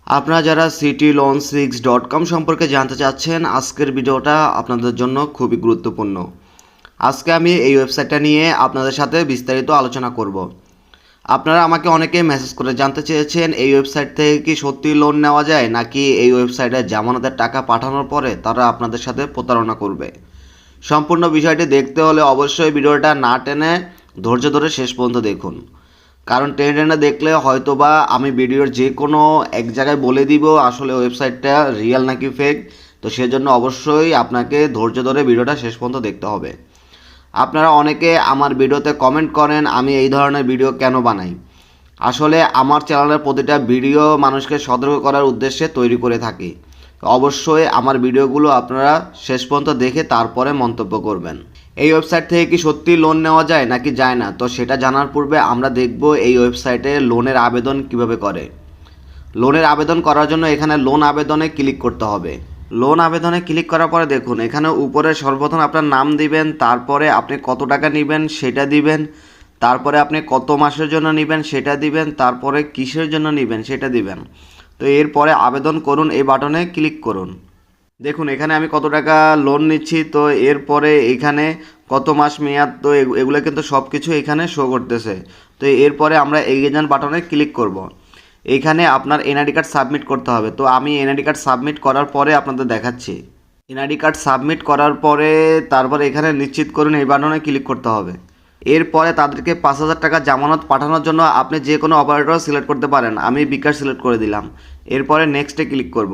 আপনারা যারা cityloan6.com সম্পর্কে জানতে চাচ্ছেন, আজকের ভিডিওটা আপনাদের জন্য খুবই গুরুত্বপূর্ণ। আজকে আমি এই ওয়েবসাইটটা নিয়ে আপনাদের সাথে বিস্তারিত আলোচনা করব। আপনারা আমাকে অনেকে মেসেজ করে জানতে চেয়েছেন এই ওয়েবসাইট থেকে কি সত্যি লোন নেওয়া যায়, নাকি এই ওয়েবসাইটে জামানতের টাকা পাঠানোর পরে তারা আপনাদের সাথে প্রতারণা করবে। সম্পূর্ণ বিষয়টি দেখতে হলে অবশ্যই ভিডিওটা না টেনে ধৈর্য ধরে শেষ পর্যন্ত দেখুন। কারণ টেনে টেনে দেখলে হয়তোবা আমি ভিডিওর যে কোনো এক জায়গায় বলে দিব আসলে ওয়েবসাইটটা রিয়েল নাকি ফেক। তো সেজন্য অবশ্যই আপনাকে ধৈর্য ধরে ভিডিওটা শেষ পর্যন্ত দেখতে হবে। আপনারা অনেকে আমার ভিডিওতে কমেন্ট করেন আমি এই ধরনের ভিডিও কেন বানাই। আসলে আমার চ্যানেলের প্রতিটা ভিডিও মানুষকে সতর্ক করার উদ্দেশ্যে তৈরি করে থাকি। অবশ্যই আমার ভিডিওগুলো আপনারা শেষ পর্যন্ত দেখে তারপরে মন্তব্য করবেন। এই ওয়েবসাইট থেকে কি সত্যি লোন নেওয়া যায় নাকি যায় না, তো সেটা জানার পূর্বে আমরা দেখব এই ওয়েবসাইটে লোনের আবেদন কিভাবে করে। লোনের আবেদন করার জন্য এখানে লোন আবেদনে ক্লিক করতে হবে। লোন আবেদনে ক্লিক করার পরে দেখুন এখানে উপরে সর্বপ্রথম আপনার নাম দিবেন, তারপরে আপনি কত টাকা নেবেন সেটা দিবেন, তারপরে আপনি কত মাসের জন্য নেবেন সেটা দিবেন, তারপরে কিসের জন্য নেবেন সেটা দিবেন। তো এরপরে আবেদন করুন এই বাটনে ক্লিক করুন। দেখুন এখানে আমি কত টাকা লোন নিচ্ছি, তো এরপরে এখানে কত মাস মেয়াদ, তো এগুলো কিন্তু সব কিছু এখানে শো করতেছে। তো এরপরে আমরা এগেজান বাটনে ক্লিক করব। এখানে আপনার এনআইডি কার্ড সাবমিট করতে হবে। তো আমি এনআইডি কার্ড সাবমিট করার পরে আপনাদের দেখাচ্ছি। এনআইডি কার্ড সাবমিট করার পরে তারপরে এখানে নিশ্চিত করুন এই বাটনে ক্লিক করতে হবে। এরপরে তাদেরকে 5,000 টাকা জামানত পাঠানোর জন্য আপনি যে কোনো অপারেটর সিলেক্ট করতে পারেন। আমি বিকাশ সিলেক্ট করে দিলাম। এরপরে নেক্সটে ক্লিক করব।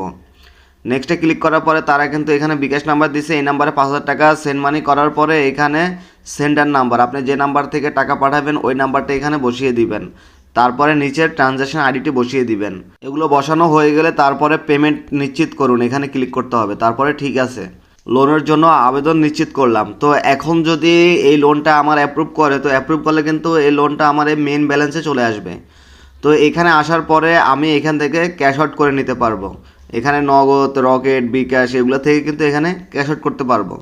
নেক্সটে ক্লিক করার পরে তারা কিন্তু এখানে বিকাশ নাম্বার দিছে, এই নাম্বারে 5,000 টাকা সেন্ড মানি করার পরে এখানে সেন্ডার নাম্বার, আপনি যে নাম্বার থেকে টাকা পাঠাবেন ওই নাম্বারটা এখানে বসিয়ে দিবেন। তারপরে নিচের ট্রানজ্যাকশন আইডিটি বসিয়ে দিবেন। এগুলো বসানো হয়ে গেলে তারপরে পেমেন্ট নিশ্চিত করুন, এখানে ক্লিক করতে হবে। তারপরে ঠিক আছে, লোনের জন্য আবেদন নিশ্চিত করলাম। তো এখন যদি এই লোনটা আমার অ্যাপ্রুভ করে, তো অ্যাপ্রুভ করলে কিন্তু এই লোনটা আমার এই মেইন ব্যালেন্সে চলে আসবে। তো এখানে আসার পরে আমি এখান থেকে ক্যাশ আউট করে নিতে পারবো। এখানে নগদ, রকেট, বিকাশ এগুলো থেকে কিন্তু এখানে ক্যাশ আউট করতে পারবো।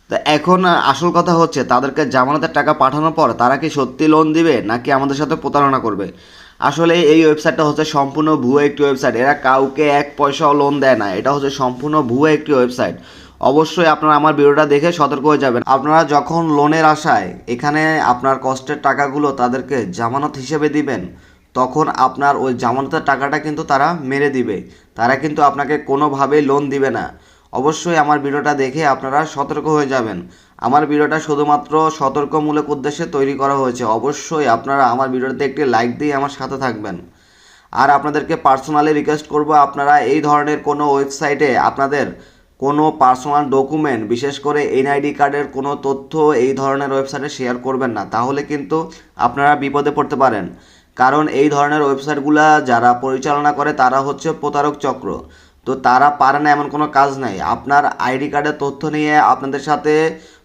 তো এখন আসল কথা হচ্ছে তাদেরকে জামানতের টাকা পাঠানোর পর তারা কি সত্যি লোন দিবে নাকি আমাদের সাথে প্রতারণা করবে। আসলে এই ওয়েবসাইটটা হচ্ছে সম্পূর্ণ ভুয়া একটি ওয়েবসাইট। এরা কাউকে এক পয়সাও লোন দেয় না। এটা হচ্ছে সম্পূর্ণ ভুয়া একটি ওয়েবসাইট। অবশ্যই আপনারা আমার ভিডিওটা দেখে সতর্ক হয়ে যাবেন। আপনারা যখন লোনের আশায় এখানে আপনার কষ্টের টাকাগুলো তাদেরকে জামানত হিসেবে দিবেন, তখন আপনার ওই জামানতের টাকাটা কিন্তু তারা মেরে দিবে। তারা কিন্তু আপনাকে কোনোভাবেই লোন দিবে না। অবশ্যই আমার ভিডিওটা দেখে আপনারা সতর্ক হয়ে যাবেন। আমার ভিডিওটা শুধুমাত্র সতর্কমূলক উদ্দেশ্যে তৈরি করা হয়েছে। অবশ্যই আপনারা আমার ভিডিওতে একটি লাইক দিয়ে আমার সাথে থাকবেন। আর আপনাদেরকে পার্সোনালি রিকোয়েস্ট করব, আপনারা এই ধরনের কোনো ওয়েবসাইটে আপনাদের কোনো পার্সোনাল ডকুমেন্ট, বিশেষ করে এনআইডি কার্ডের কোনো তথ্য এই ধরনের ওয়েবসাইটে শেয়ার করবেন না। তাহলে কিন্তু আপনারা বিপদে পড়তে পারেন। কারণ এই ধরনের ওয়েবসাইটগুলো যারা পরিচালনা করে তারা হচ্ছে প্রতারক চক্র। তো তারা পারে না এমন কোনো কাজ নাই। আপনার আইডি কার্ডের তথ্য নিয়ে আপনাদের সাথে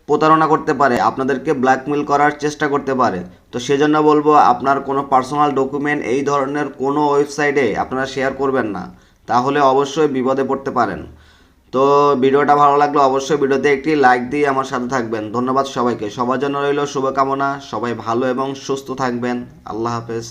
প্রতারণা করতে পারে, আপনাদেরকে ব্ল্যাকমেল করার চেষ্টা করতে পারে। তো সেজন্য বলবো আপনার কোনো পার্সোনাল ডকুমেন্ট এই ধরনের কোনো ওয়েবসাইটে আপনারা শেয়ার করবেন না, তাহলে অবশ্যই বিপদে পড়তে পারেন। তো ভিডিওটা ভালো লাগলে অবশ্যই ভিডিওতে একটি লাইক দিয়ে আমার সাথে থাকবেন। ধন্যবাদ সবাইকে। সবার জন্য রইল শুভকামনা। সবাই ভালো এবং সুস্থ থাকবেন। আল্লাহ হাফেজ।